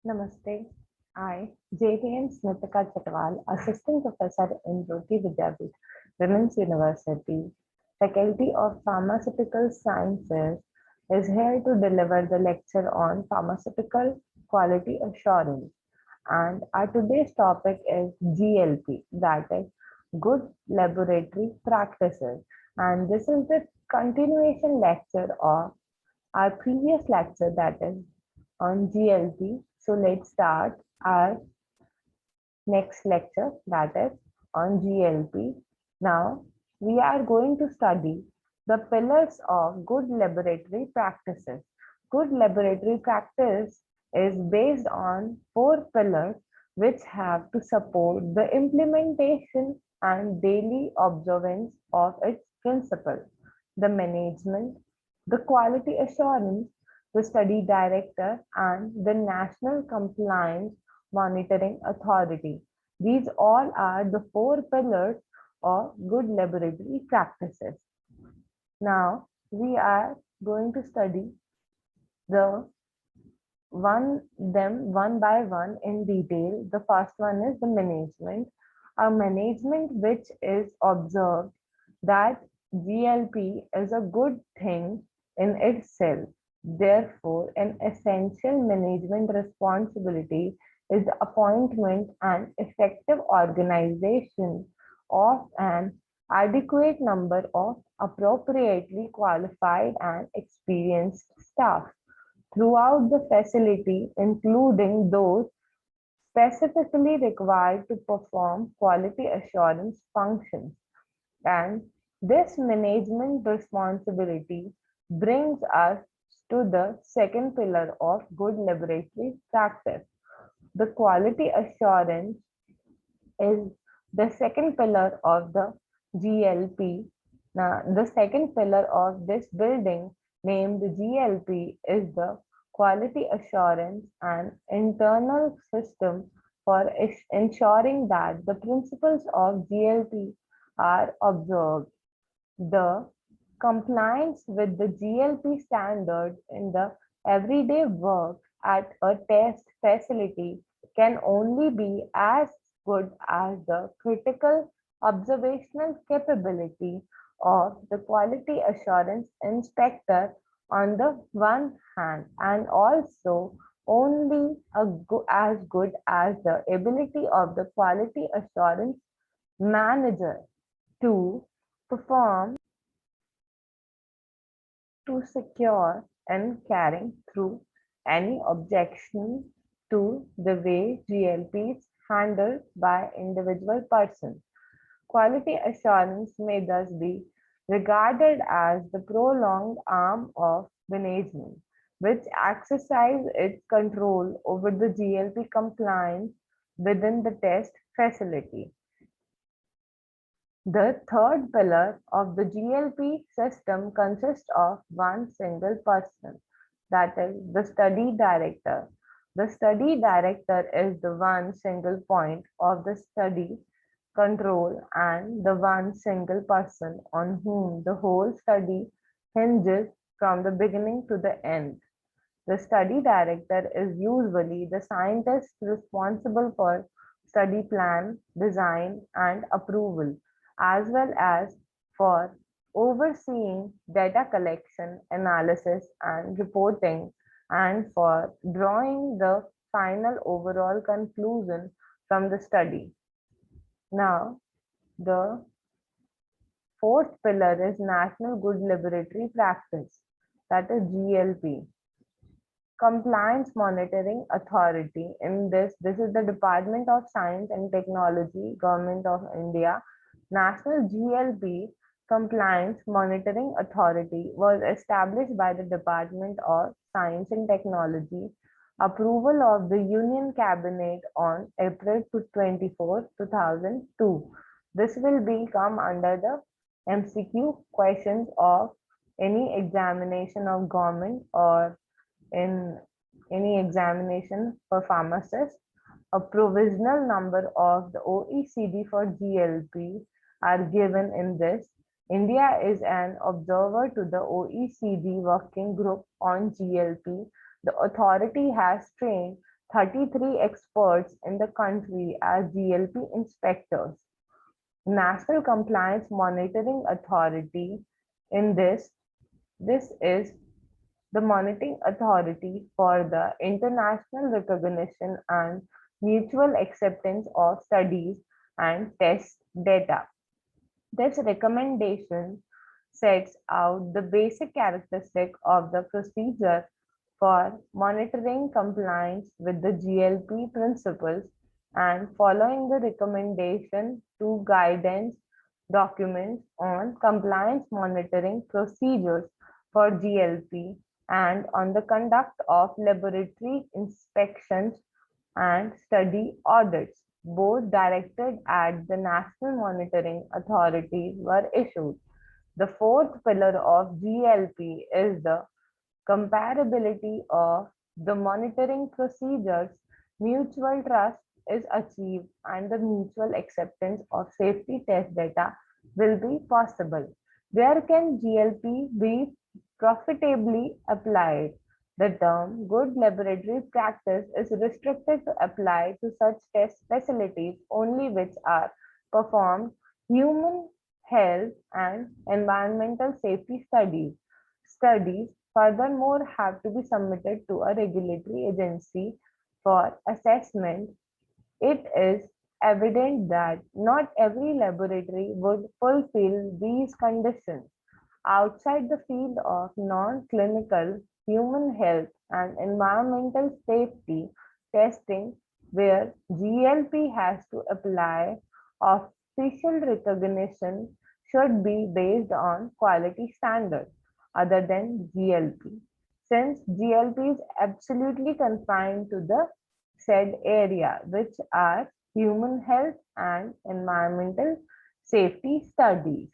Namaste. I, JTN Smritika Chatwal, Assistant Professor in Jyoti Vidyapith, Women's University, Faculty of Pharmaceutical Sciences, is here to deliver the lecture on pharmaceutical quality assurance. And our today's topic is GLP, that is Good Laboratory Practices. And this is the continuation lecture of our previous lecture, that is on GLP. So let's start our next lecture, that is on GLP. Now we are going to study the pillars of good laboratory practices. Good laboratory practice is based on four pillars which have to support the implementation and daily observance of its principle: the management, the quality assurance, the study director, and the National Compliance Monitoring Authority. These all are the four pillars of good laboratory practices. Now, we are going to study the one by one in detail. The first one is the management. A management which is observed that GLP is a good thing in itself. Therefore, an essential management responsibility is the appointment and effective organization of an adequate number of appropriately qualified and experienced staff throughout the facility, including those specifically required to perform quality assurance functions. And this management responsibility brings us to the second pillar of good laboratory practice. The quality assurance is the second pillar of the GLP. Now, the second pillar of this building, named GLP, is the quality assurance and internal system for ensuring that the principles of GLP are observed. The compliance with the GLP standards in the everyday work at a test facility can only be as good as the critical observational capability of the quality assurance inspector on the one hand, and also only as good as the ability of the quality assurance manager to perform, to secure and carrying through any objection to the way GLP is handled by individual person. Quality assurance may thus be regarded as the prolonged arm of management, which exercises its control over the GLP compliance within the test facility. The third pillar of the GLP system consists of one single person, that is the study director. The study director is the one single point of the study control and the one single person on whom the whole study hinges from the beginning to the end. The study director is usually the scientist responsible for study plan, design, and approval, as well as for overseeing data collection, analysis, and reporting, and for drawing the final overall conclusion from the study. Now, the fourth pillar is National Good Laboratory Practice, that is GLP. Compliance Monitoring Authority. In this is the Department of Science and Technology, Government of India. National GLP Compliance Monitoring Authority was established by the Department of Science and Technology. Approval of the Union Cabinet on April 24, 2002. This will come under the MCQ questions of any examination of government or in any examination for pharmacists. A provisional number of the OECD for GLP are given in this. India is an observer to the OECD Working Group on GLP. The authority has trained 33 experts in the country as GLP inspectors. National Compliance Monitoring Authority. In this is the monitoring authority for the international recognition and mutual acceptance of studies and test data. This recommendation sets out the basic characteristic of the procedure for monitoring compliance with the GLP principles and following the recommendation to guidance documents on compliance monitoring procedures for GLP and on the conduct of laboratory inspections and study audits, both directed at the national monitoring authorities, were issued. The fourth pillar of GLP is the comparability of the monitoring procedures. Mutual trust is achieved and the mutual acceptance of safety test data will be possible. Where can GLP be profitably applied? The term good laboratory practice is restricted to apply to such test facilities only which are performed human health and environmental safety studies. Studies furthermore have to be submitted to a regulatory agency for assessment. It is evident that not every laboratory would fulfill these conditions. Outside the field of non-clinical human health and environmental safety testing, where GLP has to apply, official recognition should be based on quality standards other than GLP. Since GLP is absolutely confined to the said area, which are human health and environmental safety studies.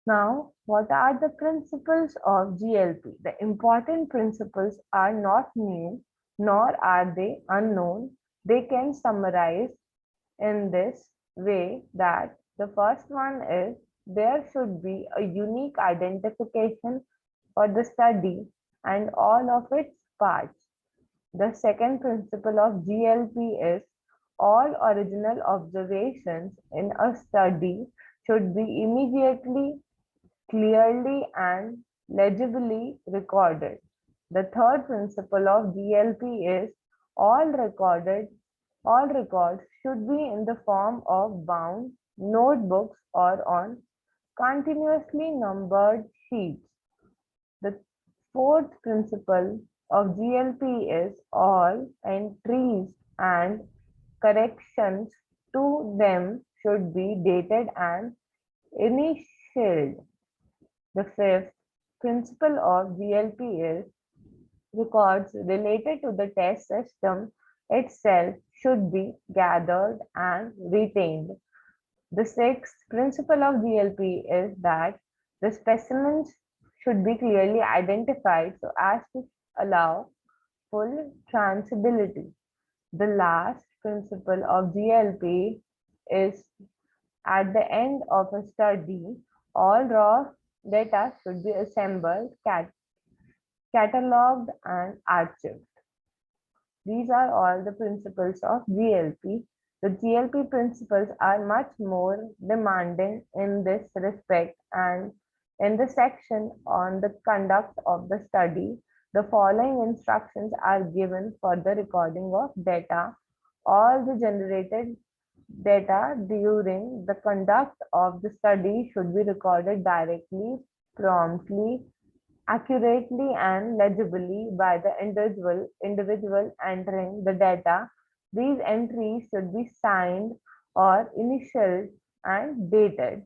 Now, what are the principles of GLP? The important principles are not new, nor are they unknown. They can summarize in this way that the first one is there should be a unique identification for the study and all of its parts. The second principle of GLP is all original observations in a study should be immediately, clearly, and legibly recorded. The third principle of GLP is all recorded all records should be in the form of bound notebooks or on continuously numbered sheets. The fourth principle of GLP is all entries and corrections to them should be dated and initialed. The fifth principle of GLP is records related to the test system itself should be gathered and retained. The sixth principle of GLP is that the specimens should be clearly identified so as to allow full traceability. The last principle of GLP is at the end of a study, all raw data should be assembled, catalogued, and archived. These are all the principles of GLP. The GLP principles are much more demanding in this respect, and in the section on the conduct of the study, the following instructions are given for the recording of data. All the generated data during the conduct of the study should be recorded directly, promptly, accurately, and legibly by the individual entering the data. These entries should be signed or initialed and dated.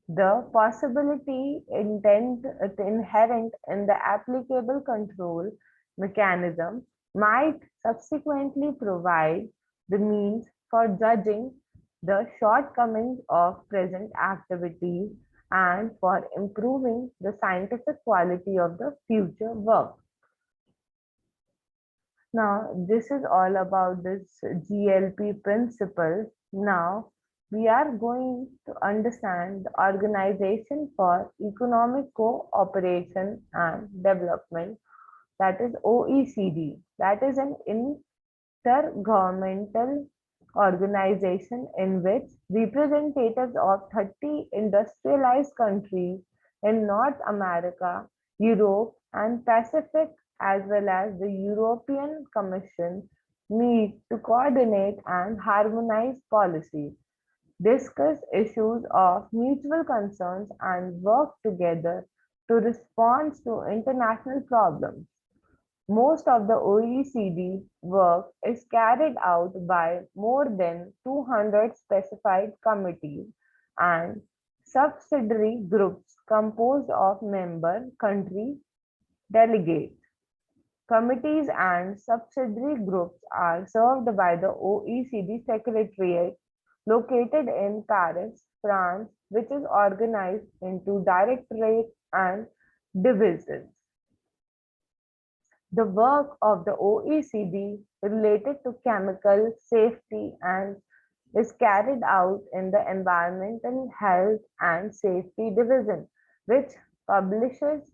The possibility inherent in the applicable control mechanism might subsequently provide the means for judging the shortcomings of present activities and for improving the scientific quality of the future work. Now, this is all about this GLP principle. Now, we are going to understand the Organization for Economic Cooperation and Development, that is OECD, that is an intergovernmental organization in which representatives of 30 industrialized countries in North America, Europe, and Pacific, as well as the European Commission, meet to coordinate and harmonize policies, discuss issues of mutual concerns, and work together to respond to international problems. Most of the OECD work is carried out by more than 200 specified committees and subsidiary groups composed of member country delegates. Committees and subsidiary groups are served by the OECD Secretariat located in Paris, France, which is organized into directorates and divisions. The work of the OECD related to chemical safety and is carried out in the Environmental Health and Safety Division, which publishes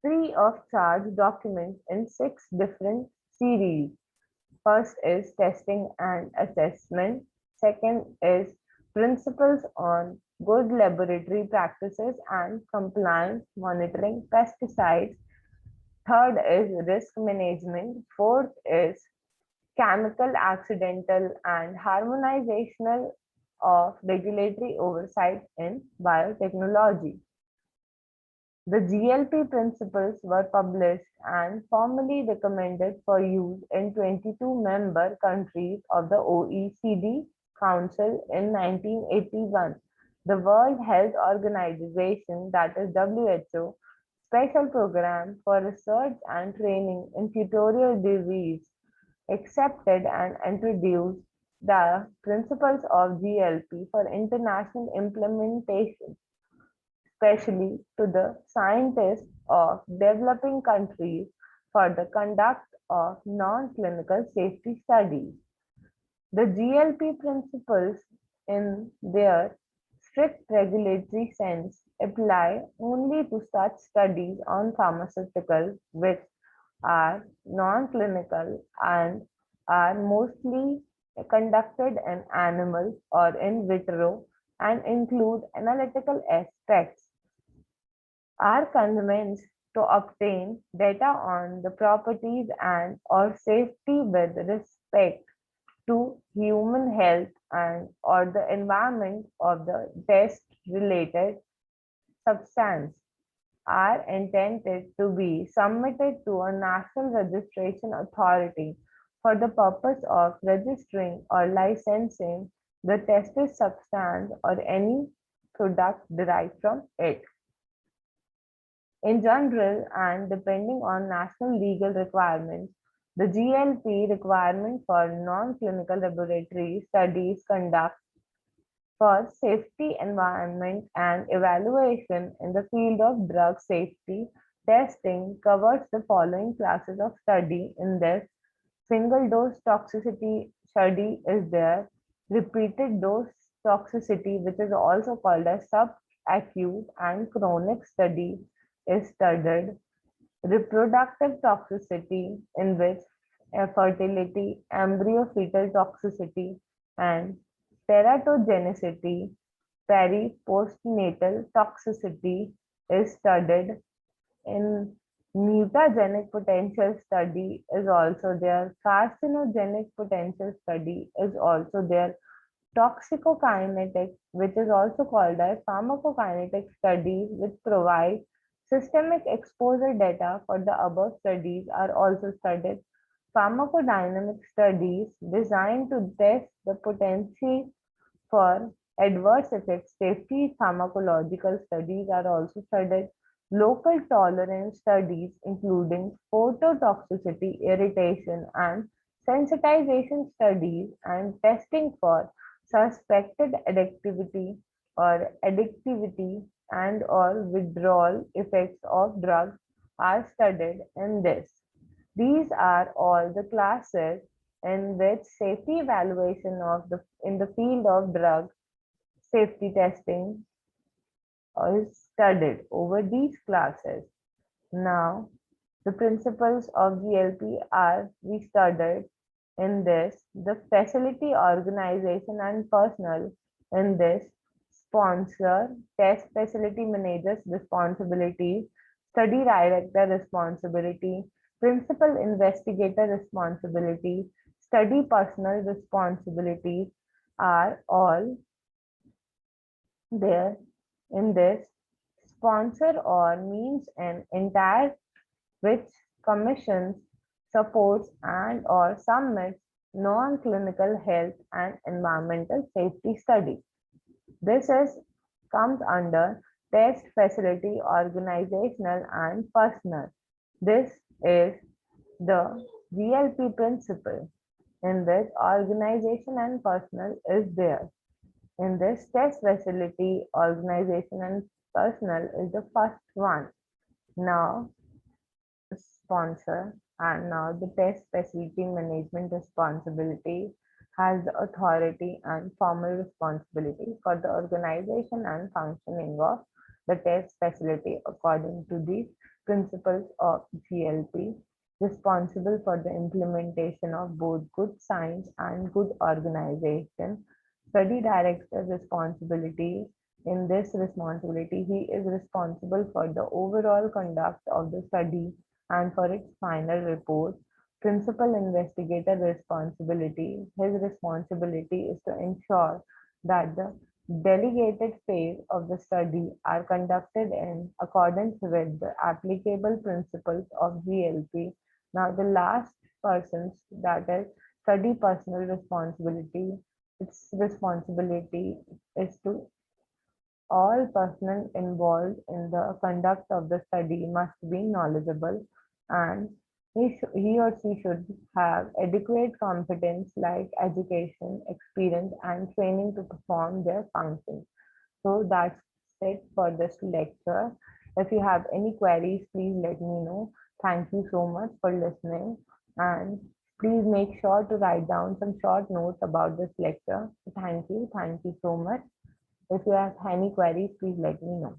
free of charge documents in 6 different series. First is testing and assessment. Second is principles on good laboratory practices and compliance monitoring pesticides. Third is risk management. Fourth is chemical accidental and harmonizational of regulatory oversight in biotechnology. The GLP principles were published and formally recommended for use in 22 member countries of the OECD Council in 1981. The World Health Organization, that is WHO, Special Program for Research and Training in Tutorial Disease accepted and introduced the principles of GLP for international implementation, especially to the scientists of developing countries for the conduct of non-clinical safety studies. The GLP principles, in their strict regulatory sense, apply only to such studies on pharmaceuticals which are non-clinical and are mostly conducted in animals or in vitro and include analytical aspects, are convinced to obtain data on the properties and or safety with respect to human health and or the environment of the test related substance, are intended to be submitted to a national registration authority for the purpose of registering or licensing the tested substance or any product derived from it. In general, and depending on national legal requirements, the GLP requirement for non-clinical laboratory studies conduct for safety, environment, and evaluation in the field of drug safety testing covers the following classes of study. In this, single dose toxicity study is there, repeated dose toxicity, which is also called as subacute and chronic study, is studied, reproductive toxicity, in which fertility, embryo fetal toxicity, and teratogenicity, peri-postnatal toxicity is studied. In mutagenic potential study is also there, carcinogenic potential study is also there, toxicokinetic, which is also called as pharmacokinetic studies, which provide systemic exposure data for the above studies, are also studied. Pharmacodynamic studies designed to test the potency for adverse effects. Safety pharmacological studies are also studied. Local tolerance studies, including phototoxicity, irritation, and sensitization studies, and testing for suspected addictivity and or withdrawal effects of drugs are studied in this. These are all the classes in which safety evaluation of the in the field of drug safety testing is studied over these classes. Now, The principles of GLP are we studied in this, the facility organization and personnel in this, sponsor, test facility managers responsibilities, study director responsibility, principal investigator responsibility, study personnel responsibilities are all there in this. Sponsor or means an entire which commissions, supports and or submits non-clinical health and environmental safety study. This is comes under test facility organizational and personnel. This is the GLP principle in which organization and personnel is there. In this test facility organization and personnel is the first one. Now sponsor, and now the test facility management responsibility has the authority and formal responsibility for the organization and functioning of the test facility according to the principles of GLP, responsible for the implementation of both good science and good organization. Study director responsibility. In this responsibility, he is responsible for the overall conduct of the study and for its final report. Principal investigator responsibility. His responsibility is to ensure that the delegated phase of the study are conducted in accordance with the applicable principles of GLP. Now, the last persons, that is study personal responsibility. Its responsibility is to all personnel involved in the conduct of the study must be knowledgeable, and he or she should have adequate competence like education, experience, and training to perform their functions. So that's it for this lecture. If you have any queries, please let me know. Thank you so much for listening, and please make sure to write down some short notes about this lecture. Thank you. Thank you so much. If you have any queries, please let me know.